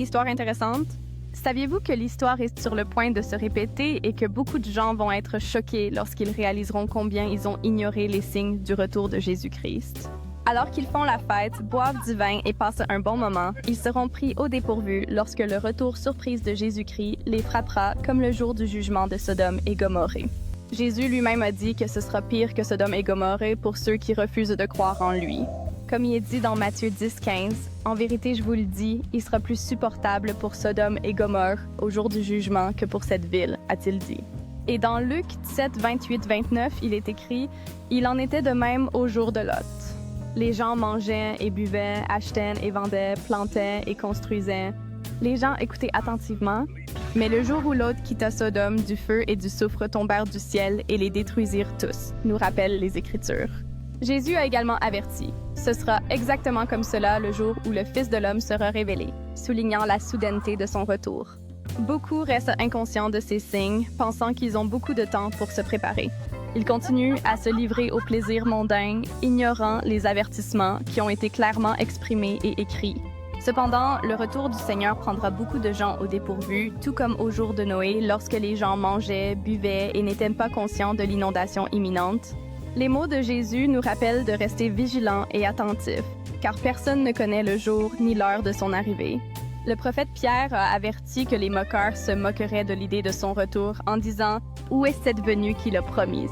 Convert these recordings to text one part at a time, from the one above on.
Histoire intéressante. Saviez-vous que l'histoire est sur le point de se répéter et que beaucoup de gens vont être choqués lorsqu'ils réaliseront combien ils ont ignoré les signes du retour de Jésus-Christ? Alors qu'ils font la fête, boivent du vin et passent un bon moment, ils seront pris au dépourvu lorsque le retour surprise de Jésus-Christ les frappera comme le jour du jugement de Sodome et Gomorrhée. Jésus lui-même a dit que ce sera pire que Sodome et Gomorrhée pour ceux qui refusent de croire en lui. Comme il est dit dans Matthieu 10,15, « En vérité, je vous le dis, il sera plus supportable pour Sodome et Gomorrhe au jour du jugement que pour cette ville, a-t-il dit. » Et dans Luc 7, 28-29, il est écrit « Il en était de même au jour de Lot. Les gens mangeaient et buvaient, achetaient et vendaient, plantaient et construisaient. Les gens écoutaient attentivement, mais le jour où Lot quitta Sodome, du feu et du soufre tombèrent du ciel et les détruisirent tous, nous rappellent les Écritures. » Jésus a également averti « Ce sera exactement comme cela le jour où le Fils de l'homme sera révélé », soulignant la soudaineté de son retour. Beaucoup restent inconscients de ces signes, pensant qu'ils ont beaucoup de temps pour se préparer. Ils continuent à se livrer aux plaisirs mondains, ignorant les avertissements qui ont été clairement exprimés et écrits. Cependant, le retour du Seigneur prendra beaucoup de gens au dépourvu, tout comme au jour de Noé, lorsque les gens mangeaient, buvaient et n'étaient pas conscients de l'inondation imminente. Les mots de Jésus nous rappellent de rester vigilants et attentifs, car personne ne connaît le jour ni l'heure de son arrivée. Le prophète Pierre a averti que les moqueurs se moqueraient de l'idée de son retour en disant « Où est cette venue qu'il a promise ?»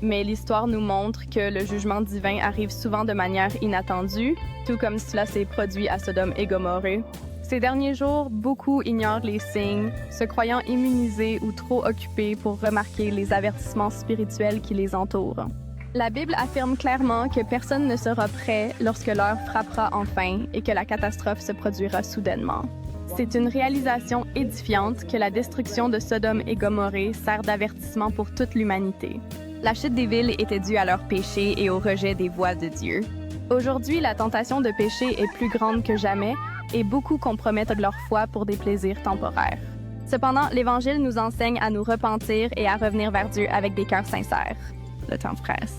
Mais l'histoire nous montre que le jugement divin arrive souvent de manière inattendue, tout comme cela s'est produit à Sodome et Gomorrhée. Ces derniers jours, beaucoup ignorent les signes, se croyant immunisés ou trop occupés pour remarquer les avertissements spirituels qui les entourent. La Bible affirme clairement que personne ne sera prêt lorsque l'heure frappera enfin et que la catastrophe se produira soudainement. C'est une réalisation édifiante que la destruction de Sodome et Gomorrhée sert d'avertissement pour toute l'humanité. La chute des villes était due à leur péché et au rejet des voies de Dieu. Aujourd'hui, la tentation de péché est plus grande que jamais et beaucoup compromettent leur foi pour des plaisirs temporaires. Cependant, l'Évangile nous enseigne à nous repentir et à revenir vers Dieu avec des cœurs sincères. Le temps presse.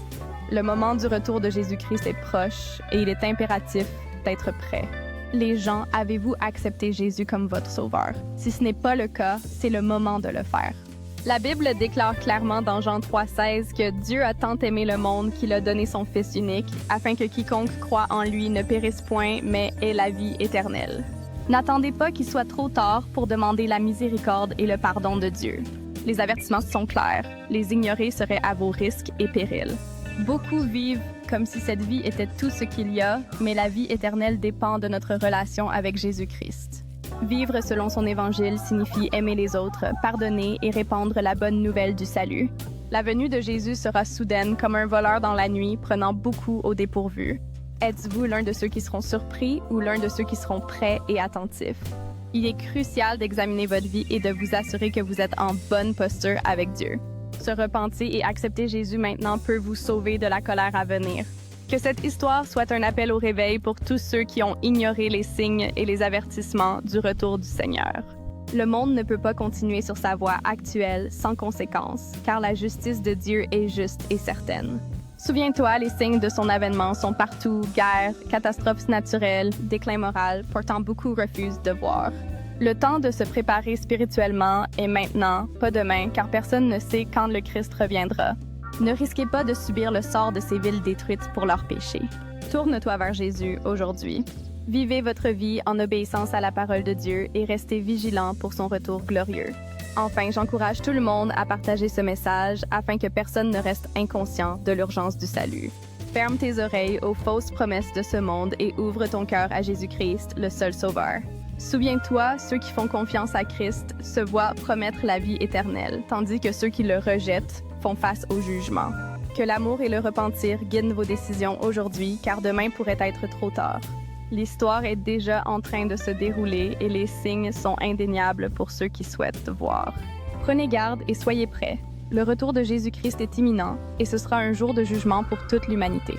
Le moment du retour de Jésus-Christ est proche et il est impératif d'être prêt. Les gens, avez-vous accepté Jésus comme votre sauveur? Si ce n'est pas le cas, c'est le moment de le faire. La Bible déclare clairement dans Jean 3,16 que Dieu a tant aimé le monde qu'il a donné son Fils unique, afin que quiconque croit en lui ne périsse point, mais ait la vie éternelle. N'attendez pas qu'il soit trop tard pour demander la miséricorde et le pardon de Dieu. Les avertissements sont clairs. Les ignorer serait à vos risques et périls. Beaucoup vivent comme si cette vie était tout ce qu'il y a, mais la vie éternelle dépend de notre relation avec Jésus-Christ. Vivre selon son évangile signifie aimer les autres, pardonner et répandre la bonne nouvelle du salut. La venue de Jésus sera soudaine comme un voleur dans la nuit, prenant beaucoup au dépourvu. Êtes-vous l'un de ceux qui seront surpris ou l'un de ceux qui seront prêts et attentifs? Il est crucial d'examiner votre vie et de vous assurer que vous êtes en bonne posture avec Dieu. Se repentir et accepter Jésus maintenant peut vous sauver de la colère à venir. Que cette histoire soit un appel au réveil pour tous ceux qui ont ignoré les signes et les avertissements du retour du Seigneur. Le monde ne peut pas continuer sur sa voie actuelle sans conséquence, car la justice de Dieu est juste et certaine. Souviens-toi, les signes de son avènement sont partout, guerre, catastrophes naturelles, déclin moral, pourtant beaucoup refusent de voir. Le temps de se préparer spirituellement est maintenant, pas demain, car personne ne sait quand le Christ reviendra. Ne risquez pas de subir le sort de ces villes détruites pour leurs péchés. Tourne-toi vers Jésus aujourd'hui. Vivez votre vie en obéissance à la parole de Dieu et restez vigilants pour son retour glorieux. Enfin, j'encourage tout le monde à partager ce message afin que personne ne reste inconscient de l'urgence du salut. Ferme tes oreilles aux fausses promesses de ce monde et ouvre ton cœur à Jésus-Christ, le seul Sauveur. Souviens-toi, ceux qui font confiance à Christ se voient promettre la vie éternelle, tandis que ceux qui le rejettent font face au jugement. Que l'amour et le repentir guident vos décisions aujourd'hui, car demain pourrait être trop tard. L'histoire est déjà en train de se dérouler et les signes sont indéniables pour ceux qui souhaitent voir. Prenez garde et soyez prêts. Le retour de Jésus-Christ est imminent et ce sera un jour de jugement pour toute l'humanité.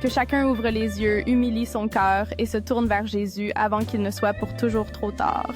Que chacun ouvre les yeux, humilie son cœur et se tourne vers Jésus avant qu'il ne soit pour toujours trop tard.